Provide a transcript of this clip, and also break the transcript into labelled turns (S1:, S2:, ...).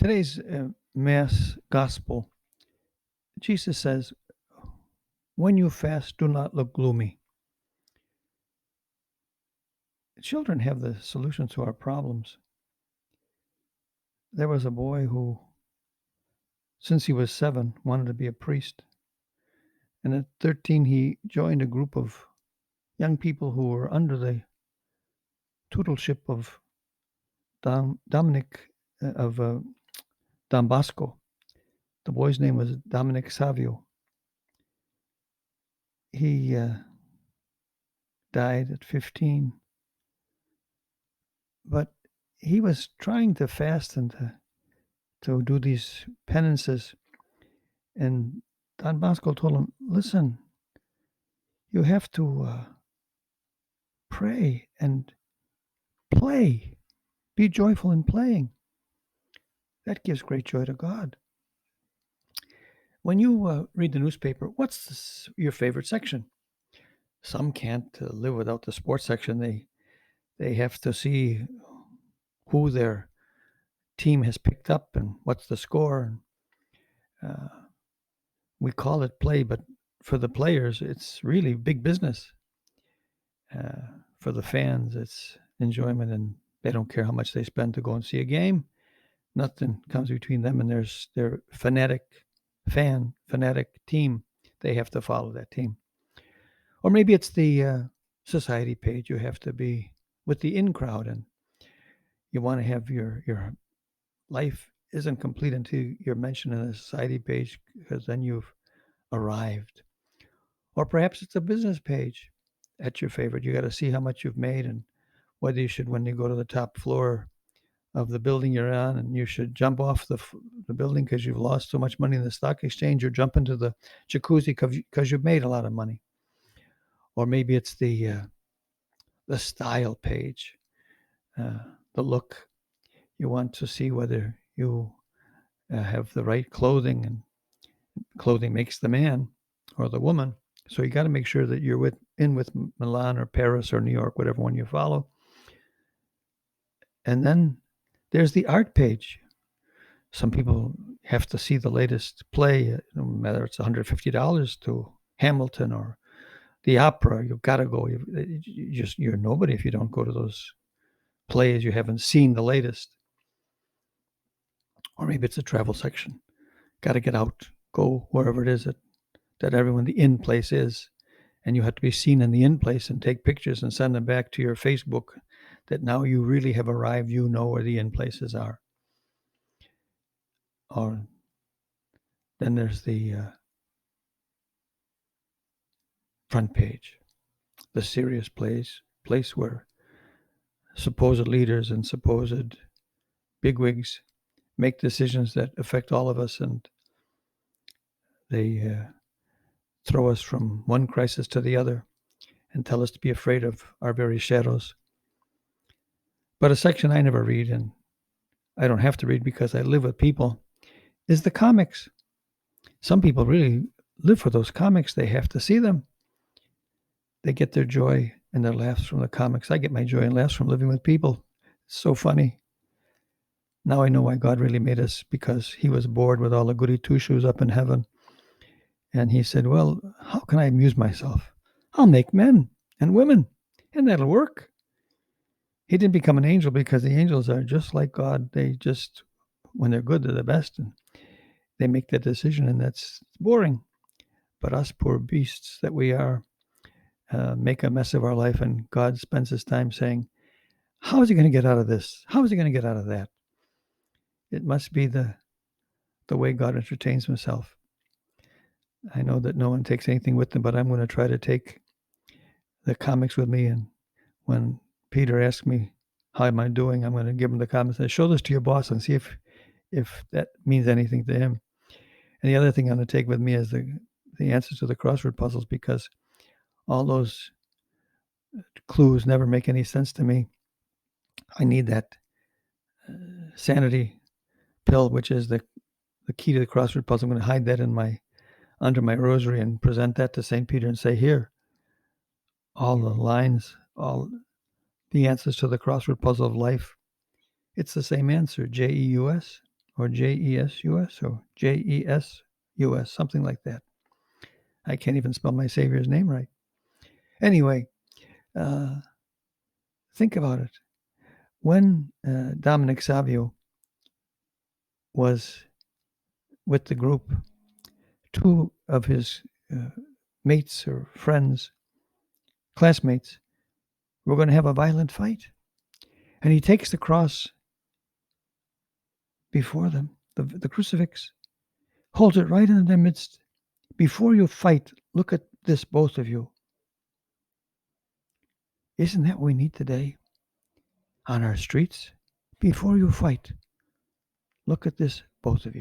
S1: Today's Mass Gospel, Jesus says, when you fast, do not look gloomy. Children have the solution to our problems. There was a boy who, since he was 7, wanted to be a priest. And at 13, he joined a group of young people who were under the tutelship of Dominic, of Don Bosco. The boy's name was Dominic Savio. He died at 15. But he was trying to fast and to do these penances. And Don Bosco told him, listen, you have to pray and play. Be joyful in playing. That gives great joy to God. When you read the newspaper, what's your favorite section? Some can't live without the sports section. They have to see who their team has picked up and what's the score. We call it play, but for the players, it's really big business. For the fans, it's enjoyment, and they don't care how much they spend to go and see a game. Nothing comes between them and their fanatic team. They have to follow that team. Or maybe it's the society page. You have to be with the in crowd, and you want to have your life isn't complete until you're mentioned in the society page, because then you've arrived. Or perhaps it's a business page at your favorite. You got to see how much you've made and whether you should, when you go to the top floor of the building you're on, and you should jump off the building because you've lost so much money in the stock exchange, or jump into the jacuzzi because you've made a lot of money. Or maybe it's the style page, the look. You want to see whether you have the right clothing, and clothing makes the man or the woman. So you got to make sure that you're with Milan or Paris or New York, whatever one you follow. And then there's the art page. Some people have to see the latest play, no matter it's $150 to Hamilton or the opera. You've got to go. You're nobody if you don't go to those plays. You haven't seen the latest. Or maybe it's a travel section. Got to get out, go wherever it is that everyone, the in place is. And you have to be seen in the in place and take pictures and send them back to your Facebook that now you really have arrived. You know where the in places are. Or then there's the front page, the serious place where supposed leaders and supposed bigwigs make decisions that affect all of us, and they throw us from one crisis to the other and tell us to be afraid of our very shadows. But a section I never read, and I don't have to read because I live with people, is the comics. Some people really live for those comics. They have to see them. They get their joy and their laughs from the comics. I get my joy and laughs from living with people. It's so funny. Now I know why God really made us, because he was bored with all the goody two-shoes up in heaven. And he said, well, how can I amuse myself? I'll make men and women, and that'll work. He didn't become an angel because the angels are just like God. They just, when they're good, they're the best. And they make that decision, and that's boring. But us poor beasts that we are make a mess of our life, and God spends his time saying, how is he going to get out of this? How is he going to get out of that? It must be the way God entertains himself. I know that no one takes anything with them, but I'm going to try to take the comics with me. And when Peter asks me, how am I doing? I'm going to give him the comics and say, show this to your boss and see if that means anything to him. And the other thing I'm going to take with me is the answers to the crossword puzzles, because all those clues never make any sense to me. I need that sanity pill, which is the key to the crossword puzzle. I'm going to hide that under my rosary and present that to St. Peter and say, here, all the lines, all the answers to the crossword puzzle of life. It's the same answer, Jeus, or J-E-S-U-S or J-E-S-U-S, something like that. I can't even spell my Savior's name right. Anyway, think about it. When Dominic Savio was with the group, two of his mates or friends, classmates, were going to have a violent fight. And he takes the cross before them, the crucifix, holds it right in their midst. Before you fight, look at this, both of you. Isn't that what we need today on our streets? Before you fight, look at this, both of you.